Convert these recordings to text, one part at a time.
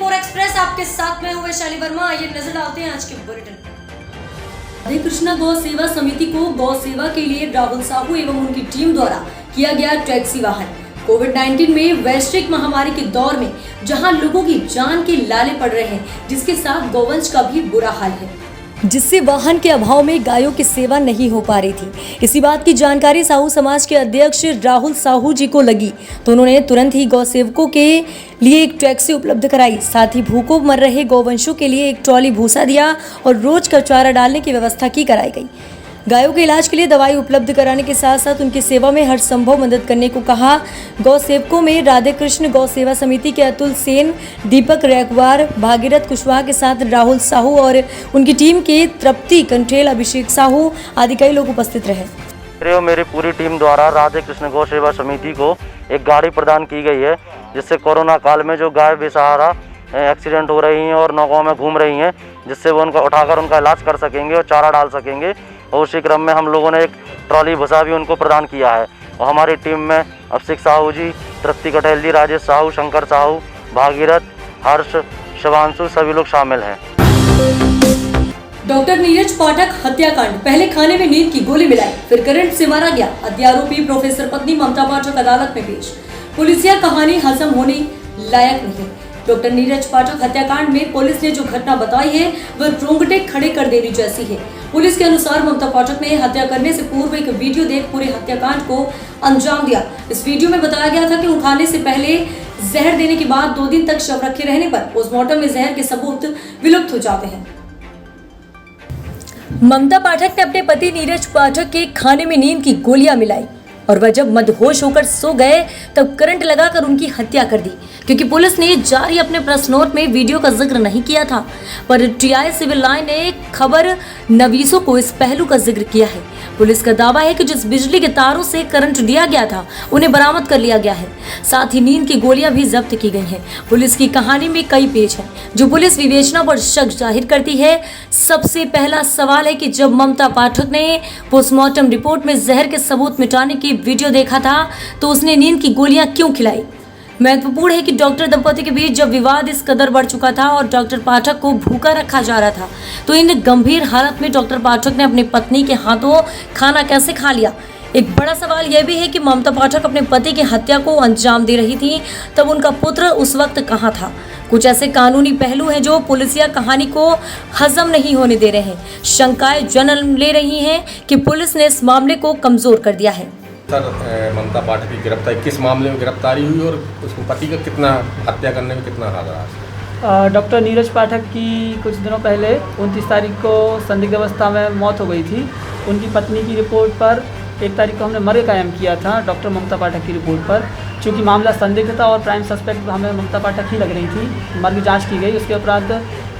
24 express आपके साथ में हुए शैली वर्मा। आइए नजर डालते हैं आज के बुलेटिन। राधे कृष्णा गौ सेवा समिति को गौ सेवा के लिए राहुल साहू एवं उनकी टीम द्वारा किया गया टैक्सी वाहन। कोविड-19 में वैश्विक महामारी के दौर में जहां लोगों की जान के लाले पड़ रहे हैं, जिसके साथ गौवंश का भी बुरा हाल है, जिससे वाहन के अभाव में गायों की सेवा नहीं हो पा रही थी। इसी बात की जानकारी साहू समाज के अध्यक्ष राहुल साहू जी को लगी तो उन्होंने तुरंत ही गौ सेवकों के लिए एक टैक्सी उपलब्ध कराई। साथ ही भूखों मर रहे गौवंशों के लिए एक ट्रॉली भूसा दिया और रोज का चारा डालने की व्यवस्था की कराई गई। गायों के इलाज के लिए दवाई उपलब्ध कराने के साथ साथ उनकी सेवा में हर संभव मदद करने को कहा। गौ सेवकों में राधे कृष्ण गौ सेवा समिति के अतुल सेन, दीपक रैकवार, भागीरथ कुशवाहा के साथ राहुल साहू और उनकी टीम के तृप्ति कंठेल, अभिषेक साहू आदि कई लोग उपस्थित रहे। मेरी पूरी टीम द्वारा राधे कृष्ण गौ सेवा समिति को एक गाड़ी प्रदान की गई है, जिससे कोरोना काल में जो गाय बेसहारा एक्सीडेंट हो रही हैं और नौकाओं में घूम रही हैं, जिससे वो उनका उठाकर उनका इलाज कर सकेंगे और चारा डाल सकेंगे। और उसी क्रम में हम लोगों ने एक ट्रॉली भूसा भी उनको प्रदान किया है। और हमारी टीम में अभिषेक साहू जी, तृप्ति कटेल जी, राजेश साहू, शंकर साहू, भागीरथ, हर्ष, शिवांशु सभी लोग शामिल हैं। डॉक्टर नीरज पाठक हत्याकांड। पहले खाने में नींद की गोली मिलाई, फिर करंट से मारा गया। हत्या आरोपी प्रोफेसर पत्नी ममता पाठक अदालत में पेश। पुलिसिया कहानी हजम होने लायक नहीं। डॉक्टर नीरज पाठक हत्याकांड में पुलिस ने जो घटना बताई है वह रोंगटे खड़े कर देने जैसी है। पुलिस के अनुसार ममता पाठक ने हत्या करने से पूर्व एक वीडियो देख पूरे हत्याकांड को अंजाम दिया। इस वीडियो में बताया गया था कि उठाने से पहले जहर देने के बाद 2 दिन तक शव रखे रहने पर पोस्टमार्टम में जहर के सबूत विलुप्त हो जाते हैं। ममता पाठक ने अपने पति नीरज पाठक के खाने में नींद की गोलियां मिलाई और वह जब मदहोश होकर सो गए तब करंट लगाकर उनकी हत्या कर दी। क्योंकि पुलिस ने जारी अपने प्रेस नोट में वीडियो का जिक्र नहीं किया था, पर टीआई सिविल लाइन ने खबर नवीसों को इस पहलू का जिक्र किया है। पुलिस का दावा है कि जिस बिजली के तारों से करंट दिया गया था उन्हें बरामद कर लिया गया है। साथ ही नींद की गोलियां भी जब्त की गई हैं। पुलिस की कहानी में कई पेज हैं जो पुलिस विवेचना पर शक जाहिर करती है। सबसे पहला सवाल है कि जब ममता पाठक ने पोस्टमार्टम रिपोर्ट में जहर के सबूत मिटाने की वीडियो देखा था तो उसने नींद की गोलियां क्यों खिलाई। महत्वपूर्ण है कि डॉक्टर दंपति के बीच जब विवाद इस कदर बढ़ चुका था और डॉक्टर पाठक को भूखा रखा जा रहा था तो इन गंभीर हालत में डॉक्टर पाठक ने अपनी पत्नी के हाथों खाना कैसे खा लिया। एक बड़ा सवाल यह भी है कि ममता पाठक अपने पति की हत्या को अंजाम दे रही थी तब उनका पुत्र उस वक्त कहाँ था। कुछ ऐसे कानूनी पहलू हैं जो पुलिसिया कहानी को हजम नहीं होने दे रहे हैं। शंकाएं जन्म ले रही हैं कि पुलिस ने इस मामले को कमजोर कर दिया है। सर, ममता पाठक की गिरफ्तारी किस मामले में गिरफ्तारी हुई और उसको पति का कितना हत्या करने में कितना हाथ रहा? डॉक्टर नीरज पाठक की कुछ दिनों पहले 29 तारीख को संदिग्ध अवस्था में मौत हो गई थी। उनकी पत्नी की रिपोर्ट पर 1 तारीख को हमने मर्ग कायम किया था डॉक्टर ममता पाठक की रिपोर्ट पर। चूँकि मामला संदिग्ध था और प्राइम सस्पेक्ट हमें ममता पाठक ही लग रही थी, मर्ग जाँच की गई। उसके उपरांत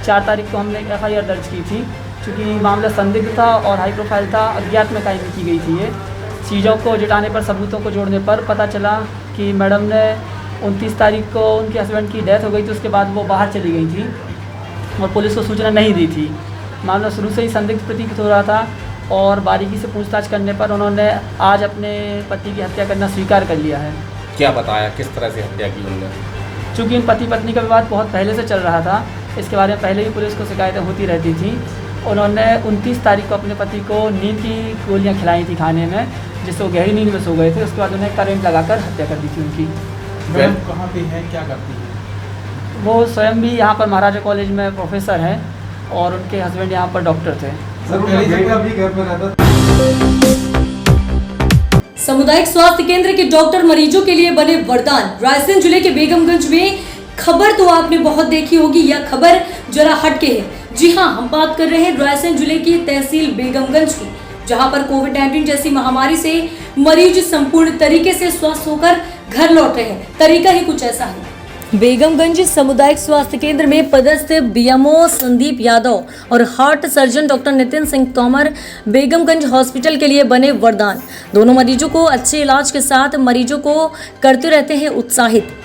4 तारीख को हमने FIR दर्ज की थी। चूँकि मामला संदिग्ध था और हाई प्रोफाइल था, अज्ञात में कायम की गई थी। ये चीज़ों को जुटाने पर, सबूतों को जोड़ने पर पता चला कि मैडम ने 29 तारीख को उनके हस्बैंड की डेथ हो गई थी। उसके बाद वो बाहर चली गई थी और पुलिस को सूचना नहीं दी थी। मामला शुरू से ही संदिग्ध प्रतीत हो रहा था और बारीकी से पूछताछ करने पर उन्होंने आज अपने पति की हत्या करना स्वीकार कर लिया है। क्या बताया, किस तरह से हत्या की उन्होंने? चूँकि इन पति पत्नी का विवाद बहुत पहले से चल रहा था, इसके बारे में पहले ही पुलिस को शिकायतें होती रहती थी। उन्होंने 29 तारीख को अपने पति को नींद की गोलियां खिलाई थी खाने में, जिससे वो गहरी नींद में सो गए थे। उसके बाद उन्हें करंट लगाकर हत्या कर दी थी उनकी। मैम कहाँ पे है, क्या करती है? वो स्वयं भी यहाँ पर महाराजा कॉलेज में प्रोफेसर हैं और उनके हस्बैंड यहाँ पर डॉक्टर थे। सामुदायिक स्वास्थ्य केंद्र के डॉक्टर मरीजों के लिए बने वरदान। रायसेन जिले के बेगमगंज में खबर तो आपने बहुत देखी होगी, यह खबर जरा हटके है। जी हाँ, हम बात कर रहे हैं रायसेन जिले की तहसील बेगमगंज की, जहां पर कोविड-19 जैसी महामारी से मरीज संपूर्ण तरीके से स्वस्थ होकर घर लौट रहे हैं। तरीका ही कुछ ऐसा है। बेगमगंज सामुदायिक स्वास्थ्य केंद्र में पदस्थ बीएमओ संदीप यादव और heart surgeon doctor Nitin Singh Tomar Begumganj hospital के लिए बने वरदान। दोनों मरीजों को अच्छे इलाज के साथ मरीजों को करते रहते हैं उत्साहित।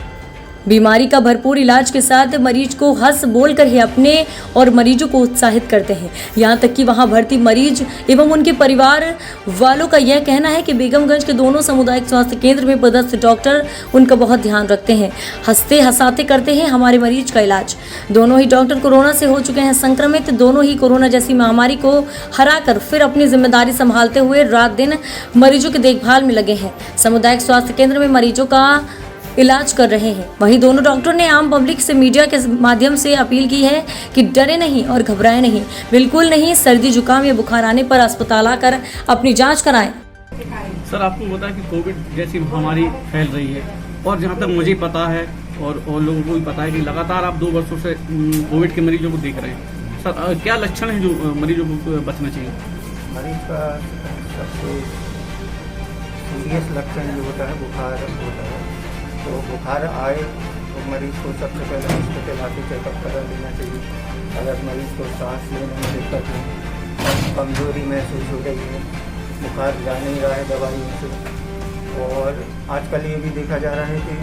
बीमारी का भरपूर इलाज के साथ मरीज को हंस बोल कर ही अपने और मरीजों को उत्साहित करते हैं। यहाँ तक कि वहाँ भर्ती मरीज एवं उनके परिवार वालों का यह कहना है कि बेगमगंज के दोनों सामुदायिक स्वास्थ्य केंद्र में पदस्थ डॉक्टर उनका बहुत ध्यान रखते हैं, हंसते हंसाते करते हैं हमारे मरीज का इलाज। दोनों ही डॉक्टर कोरोना से हो चुके हैं संक्रमित, दोनों ही कोरोना जैसी महामारी को हराकर फिर अपनी जिम्मेदारी संभालते हुए रात दिन मरीजों की देखभाल में लगे हैं। सामुदायिक स्वास्थ्य केंद्र में मरीजों का इलाज कर रहे हैं। वहीं दोनों डॉक्टर ने आम पब्लिक से मीडिया के माध्यम से अपील की है कि डरे नहीं और घबराए नहीं, बिल्कुल नहीं। सर्दी जुकाम या बुखार आने पर अस्पताल आकर अपनी जांच कराएं। सर, आपको पता है कि कोविड जैसी महामारी फैल रही है और जहां तक मुझे पता है और लोगों को भी पता है कि लगातार आप 2 वर्षों से कोविड के मरीजों को देख रहे हैं। सर, क्या लक्षण है जो मरीजों को बचना चाहिए? मरीज का सबसे सीरियस लक्षण जो होता है बुखार होता है। तो बुखार आए तो मरीज को सबसे पहले हॉस्पिटल आके चेकअप करा लेना चाहिए। अगर मरीज को सांस लेने में दिक्कत है, कमजोरी महसूस हो रही है, बुखार जा नहीं रहा है दवाइयों से, और आजकल ये भी देखा जा रहा है कि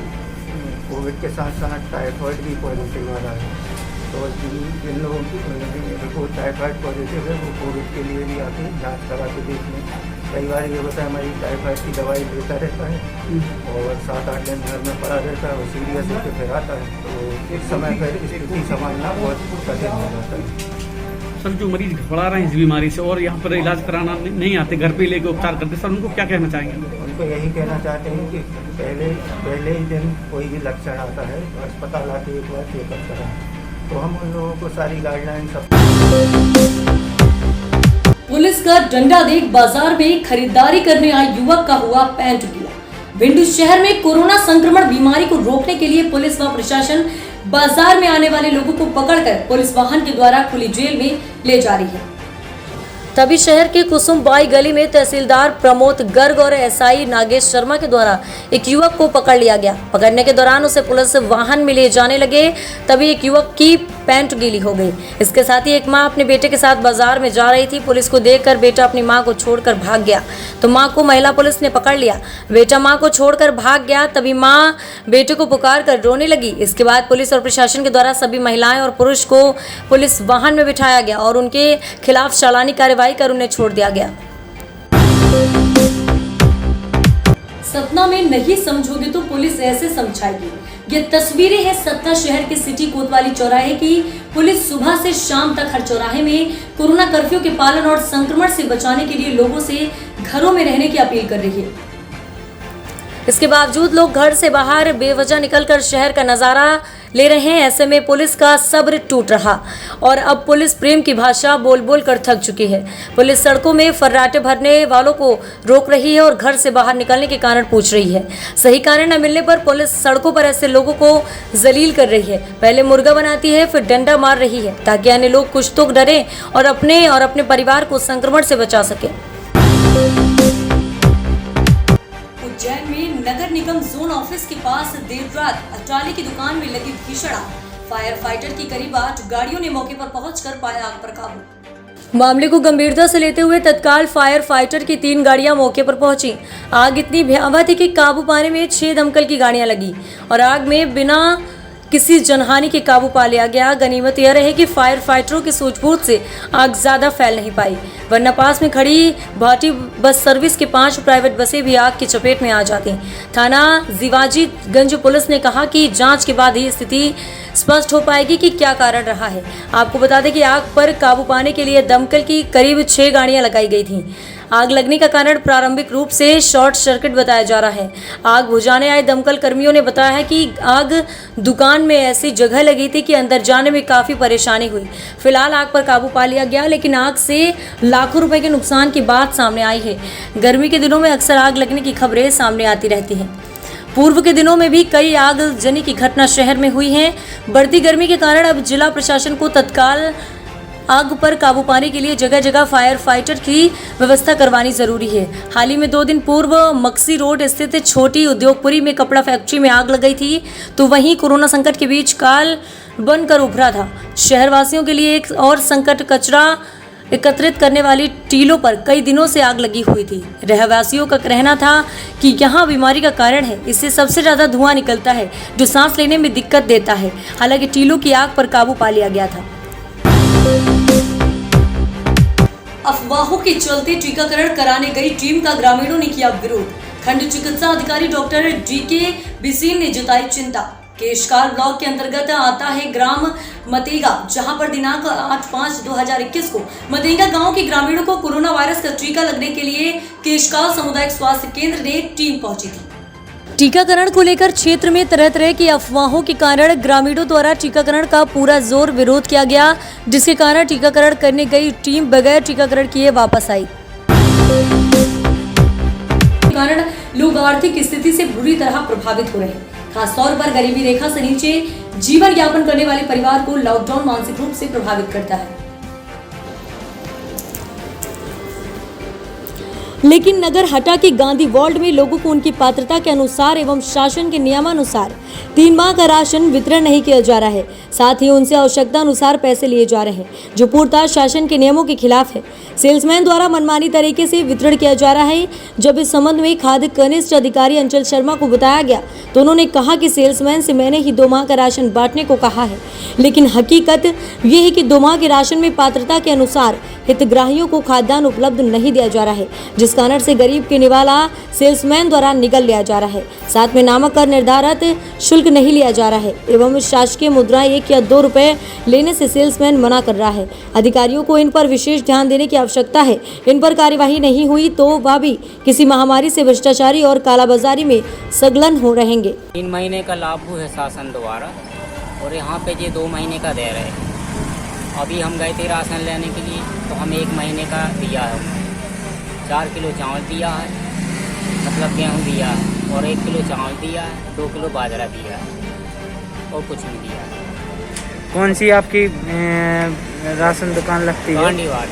कोविड के साथ साथ टाइफाइड भी पॉजिटिव आ रहा है। तो जिन लोगों की रिपोर्ट टाइफाइड पॉजिटिव है वो कोविड के लिए भी आके जाँच करा के देख लें। कई बार ये होता है हमारी टाइफाइड की दवाई लेता रहता है और 7-8 दिन घर में पड़ा रहता है और सीरियस होकर फिर आता है, तो इस समय पर स्थिति संभालना बहुत कठिन हो जाता है। सर, जो मरीज घबरा रहे हैं इस बीमारी से और यहाँ पर इलाज कराना नहीं आते, घर पे लेके उपचार करते, सर उनको क्या कहना चाहेंगे? उनको यही कहना चाहते हैं कि पहले ही दिन कोई भी लक्षण आता है तो अस्पताल आके एक बार चेकअप कराएं। तो हम उन लोगों को सारी गाइडलाइन सब। पुलिस का डंडा देख बाजार में खरीदारी करने आए युवक का हुआ पैंट गीला। भिंड शहर में कोरोना संक्रमण बीमारी को रोकने के लिए पुलिस व प्रशासन बाजार में आने वाले लोगों को पकड़कर पुलिस वाहन के द्वारा खुली जेल में ले जा रही है। तभी शहर के कुसुमबाई गली में तहसीलदार प्रमोद गर्ग और एसआई नागेश शर्मा के द्वारा एक युवक को पकड़ लिया गया। पकड़ने के दौरान उसे पुलिस वाहन में ले जाने लगे, तभी एक युवक की पैंट गीली हो गई। इसके साथ ही एक मां अपने बेटे के साथ बाजार में जा रही थी। पुलिस को देखकर बेटा अपनी मां को छोड़कर भाग गया, तो मां को महिला पुलिस ने पकड़ लिया। बेटा मां को छोड़कर भाग गया, तभी मां बेटे को पुकार कर रोने लगी। इसके बाद पुलिस और प्रशासन के द्वारा सभी महिलाएं और पुरुष को पुलिस वाहन में बिठाया गया और उनके खिलाफ चालानी कार्रवाई कर उन्हें छोड़ दिया गया। सतना में नहीं समझोगे तो पुलिस ऐसे समझाएगी। ये तस्वीरें हैं सतना शहर के सिटी कोतवाली चौराहे की। पुलिस सुबह से शाम तक हर चौराहे में कोरोना कर्फ्यू के पालन और संक्रमण से बचाने के लिए लोगों से घरों में रहने की अपील कर रही है। इसके बावजूद लोग घर से बाहर बेवजह निकलकर शहर का नजारा ले रहे हैं। ऐसे में पुलिस का सब्र टूट रहा और अब पुलिस प्रेम की भाषा बोल बोल कर थक चुकी है। पुलिस सड़कों में फर्राटे भरने वालों को रोक रही है और घर से बाहर निकलने के कारण पूछ रही है। सही कारण न मिलने पर पुलिस सड़कों पर ऐसे लोगों को जलील कर रही है। पहले मुर्गा बनाती है, फिर डंडा मार रही है, ताकि अन्य लोग कुछ तो डरे और अपने परिवार को संक्रमण से बचा सके। उज्जैन में नगर निगम जोन ऑफिस के पास देर रात अटाली की दुकान में लगी भीषण आग। फायर फाइटर की करीब 8 गाड़ियों ने मौके पर पहुंचकर पाया आग पर काबू। मामले को गंभीरता से लेते हुए तत्काल फायर फाइटर की 3 गाड़ियां मौके पर पहुंची। आग इतनी भयावह थी कि काबू पाने में 6 दमकल की गाड़ियां लगी और आग में बिना किसी जनहानि के काबू पा लिया गया। गनीमत यह रहे कि फायर फाइटरों की सूझबूझ से आग ज्यादा फैल नहीं पाई, वरना पास में खड़ी भाटी बस सर्विस के 5 प्राइवेट बसें भी आग की चपेट में आ जाती। थाना जीवाजीगंज पुलिस ने कहा कि जांच के बाद ही स्थिति स्पष्ट हो पाएगी कि क्या कारण रहा है। आपको बता दें कि आग पर काबू पाने के लिए दमकल की करीब 6 गाड़ियां लगाई गई थीं। आग लगने का कारण प्रारंभिक रूप से शॉर्ट सर्किट बताया जा रहा है। आग बुझाने आए दमकल कर्मियों ने बताया है कि आग दुकान में ऐसी जगह लगी थी कि अंदर जाने में काफ़ी परेशानी हुई। फिलहाल आग पर काबू पा लिया गया, लेकिन आग से लाखों रुपए के नुकसान की बात सामने आई है। गर्मी के दिनों में अक्सर आग लगने की खबरें सामने आती रहती हैं। पूर्व के दिनों में भी कई आगजनी की घटना शहर में हुई हैं। बढ़ती गर्मी के कारण अब जिला प्रशासन को तत्काल आग पर काबू पाने के लिए जगह जगह फायर फाइटर की व्यवस्था करवानी जरूरी है। हाल ही में 2 दिन पूर्व मक्सी रोड स्थित छोटी उद्योगपुरी में कपड़ा फैक्ट्री में आग लग गई थी, तो वहीं कोरोना संकट के बीच काल बनकर उभरा था। शहरवासियों के लिए एक और संकट कचरा एकत्रित करने वाली टीलों पर कई दिनों से आग लगी हुई थी। रहवासियों का कहना था कि यहाँ बीमारी का कारण है, इससे सबसे ज्यादा धुआं निकलता है जो सांस लेने में दिक्कत देता है। हालांकि टीलों की आग पर काबू पा लिया गया था। अफवाहों के चलते टीकाकरण कराने गई टीम का ग्रामीणों ने किया विरोध। खंड चिकित्सा अधिकारी डॉक्टर DK बिसेन ने जताई चिंता। केशकाल ब्लॉक के अंतर्गत आता है ग्राम मतेगा, जहां पर दिनांक 8/5/2021 को मतेगा गांव के ग्रामीणों को कोरोना वायरस का टीका लगने के लिए केशकाल सामुदायिक स्वास्थ्य केंद्र ने टीम पहुंची थी। टीकाकरण को लेकर क्षेत्र में तरह तरह की अफवाहों के कारण ग्रामीणों द्वारा टीकाकरण का पूरा जोर विरोध किया गया, जिसके कारण टीकाकरण करने गई टीम बगैर टीकाकरण किए वापस आई। कारण लोग आर्थिक स्थिति से बुरी तरह प्रभावित हो रहे हैं। खासतौर पर गरीबी रेखा से नीचे जीवन यापन करने वाले परिवार को लॉकडाउन मानसिक रूप से प्रभावित करता है। लेकिन नगर हटा के गांधी वार्ड में लोगों को उनकी पात्रता के अनुसार एवं शासन के नियमानुसार 3 माह का राशन वितरण नहीं किया जा रहा है। साथ ही उनसे आवश्यकता अनुसार पैसे लिए जा रहे हैं, जो पूर्णतः शासन के नियमों के खिलाफ है। सेल्समैन द्वारा मनमानी तरीके से वितरण किया जा रहा है। जब इस संबंध में खाद्य कनिष्ठ अधिकारी अंचल शर्मा को बताया गया तो उन्होंने कहा कि सेल्समैन से मैंने ही 2 माह का राशन बांटने को कहा है, लेकिन हकीकत ये है कि 2 माह के राशन में पात्रता के अनुसार हितग्राहियों को खाद्यान्न उपलब्ध नहीं दिया जा रहा है, जिस कारण से गरीब के निवाला सेल्समैन द्वारा निगल लिया जा रहा है। साथ में नामक कर निर्धारित शुल्क नहीं लिया जा रहा है एवं शासकीय मुद्रा 1 या 2 रुपए लेने से सेल्समैन मना कर रहा है। अधिकारियों को इन पर विशेष ध्यान देने की आवश्यकता है। इन पर कार्यवाही नहीं हुई तो वह भी किसी महामारी से भ्रष्टाचारी और कालाबाजारी में संलग्न हो रहेंगे। 3 महीने का लाभ है शासन द्वारा और यहाँ पे ये 2 महीने का दे रहे हैं। अभी हम गए थे राशन लेने के लिए तो हमें 1 महीने का दिया है। 4 किलो चावल दिया है, मतलब गेहूँ दिया है, और 1 किलो चावल दिया है, 2 किलो बाजरा दिया है और कुछ नहीं दिया है। कौन सी आपकी राशन दुकान लगती है? गांधीवाड़।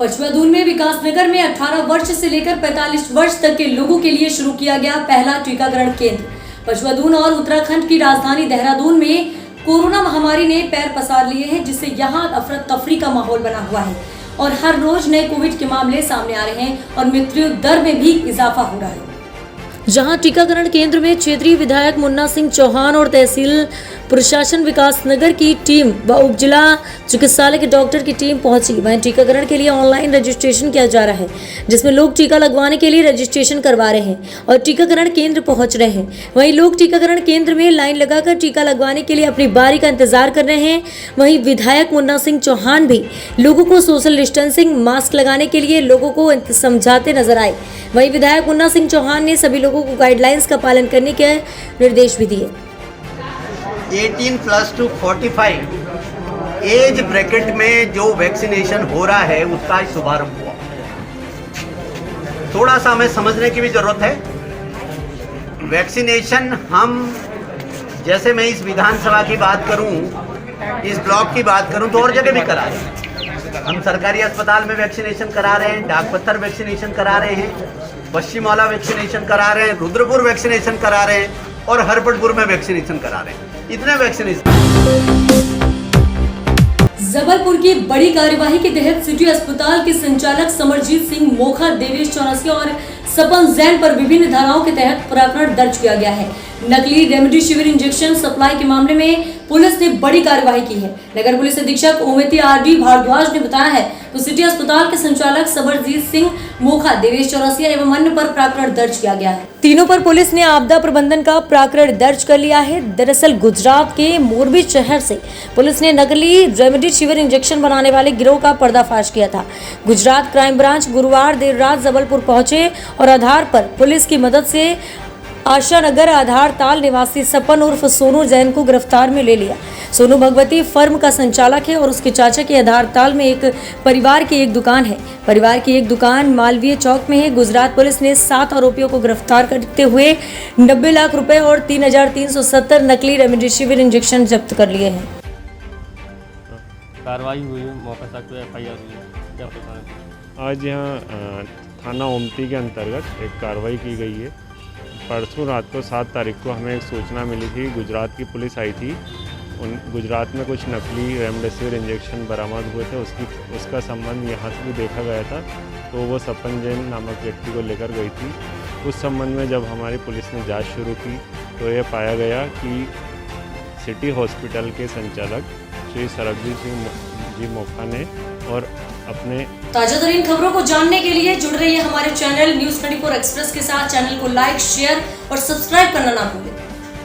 पचुआदून में विकासनगर में 18 वर्ष से लेकर 45 वर्ष तक के लोगों के लिए शुरू किया गया पहला टीकाकरण केंद्र। पचुआदून और उत्तराखंड की राजधानी देहरादून में कोरोना महामारी ने पैर पसार लिए हैं, जिससे यहाँ अफरा तफरी का माहौल बना हुआ है और हर रोज नए कोविड के मामले सामने आ रहे हैं और मृत्यु दर में भी इजाफा हो रहा है। जहां टीकाकरण केंद्र में क्षेत्रीय विधायक मुन्ना सिंह चौहान और तहसील प्रशासन विकासनगर की टीम व उप जिला चिकित्सालय के डॉक्टर की टीम पहुंची। वहीं टीकाकरण के लिए ऑनलाइन रजिस्ट्रेशन किया जा रहा है, जिसमें लोग टीका लगवाने के लिए रजिस्ट्रेशन करवा रहे हैं और टीकाकरण केंद्र पहुंच रहे हैं। वहीं लोग टीकाकरण केंद्र में लाइन लगाकर टीका लगवाने के लिए अपनी बारी का इंतजार कर रहे हैं। वहीं विधायक मुन्ना सिंह चौहान भी लोगों को सोशल डिस्टेंसिंग, मास्क लगाने के लिए लोगों को समझाते नजर आए। वहीं विधायक मुन्ना सिंह चौहान ने सभी लोगों को गाइडलाइंस का पालन करने के निर्देश भी दिए। 18+ to 45 एज ब्रैकेट में जो वैक्सीनेशन हो रहा है उसका आज शुभारंभ हुआ। थोड़ा सा हमें समझने की भी जरूरत है। वैक्सीनेशन हम, जैसे मैं इस विधानसभा की बात करूं, इस ब्लॉक की बात करूं तो और जगह भी करा रहे हैं। हम सरकारी अस्पताल में वैक्सीनेशन करा रहे हैं, डाकपत्थर वैक्सीनेशन करा रहे हैं, पश्चिम वाला वैक्सीनेशन करा रहे हैं, रुद्रपुर वैक्सीनेशन करा रहे हैं और हरपटपुर में वैक्सीनेशन करा रहे हैं। इतने वैक्सीनेशन। जबलपुर की बड़ी कार्यवाही के तहत सिटी अस्पताल के संचालक समरजीत सिंह मोखा, देवेश चौरसिया और सपन जैन पर विभिन्न धाराओं के तहत प्रकरण दर्ज किया गया है। नकली रेमडेसिविर इंजेक्शन सप्लाई के मामले में पुलिस ने बड़ी कार्रवाई की है। नगर पुलिस अधीक्षक ओमिति RD भारद्वाज ने बताया है तो सिटी अस्पताल के संचालक समरजीत सिंह मोखा, देवेश चौरसिया एवं अन्य पर प्रकरण दर्ज किया गया है। तीनों पर पुलिस ने आपदा प्रबंधन का प्रकरण दर्ज कर लिया है। दरअसल गुजरात के मोरबी शहर से पुलिस ने नकली रेमडेसिविर इंजेक्शन बनाने वाले गिरोह का पर्दाफाश किया था। गुजरात क्राइम ब्रांच गुरुवार देर रात जबलपुर पहुंचे और आधार पर पुलिस की मदद से आशानगर आधार ताल निवासी सपन उर्फ सोनू जैन को गिरफ्तार में ले लिया। सोनू भगवती फर्म का संचालक है और उसके चाचा के आधार ताल में एक परिवार की एक दुकान है। परिवार की एक दुकान मालवीय चौक में है। गुजरात पुलिस ने 7 आरोपियों को गिरफ्तार करते हुए 90 लाख रुपए और 3,370 नकली रेमडेसिविर इंजेक्शन जब्त कर लिए हैं। कार्रवाई हुई, मौके तक FIR हुई, क्या पता है? आज यहाँ थाना ओमती के अंतर्गत एक कार्रवाई की गई है। परसों रात को 7 तारीख को हमें एक सूचना मिली थी, गुजरात की पुलिस आई थी गुजरात में कुछ नकली रेमडेसिविर इंजेक्शन बरामद हुए थे, उसका संबंध यहाँ से भी देखा गया था। तो वो सपन जैन नामक व्यक्ति को लेकर गई थी। उस संबंध में जब हमारी पुलिस ने जांच शुरू की तो ये पाया गया कि सिटी हॉस्पिटल के संचालक श्री सरबजीत सिंह जी मोखा ने और अपने ताजातरीन खबरों को जानने के लिए जुड़ रहिए हमारे चैनल न्यूज़ 24 एक्सप्रेस के साथ। चैनल को लाइक, शेयर और सब्सक्राइब करना ना भूलें।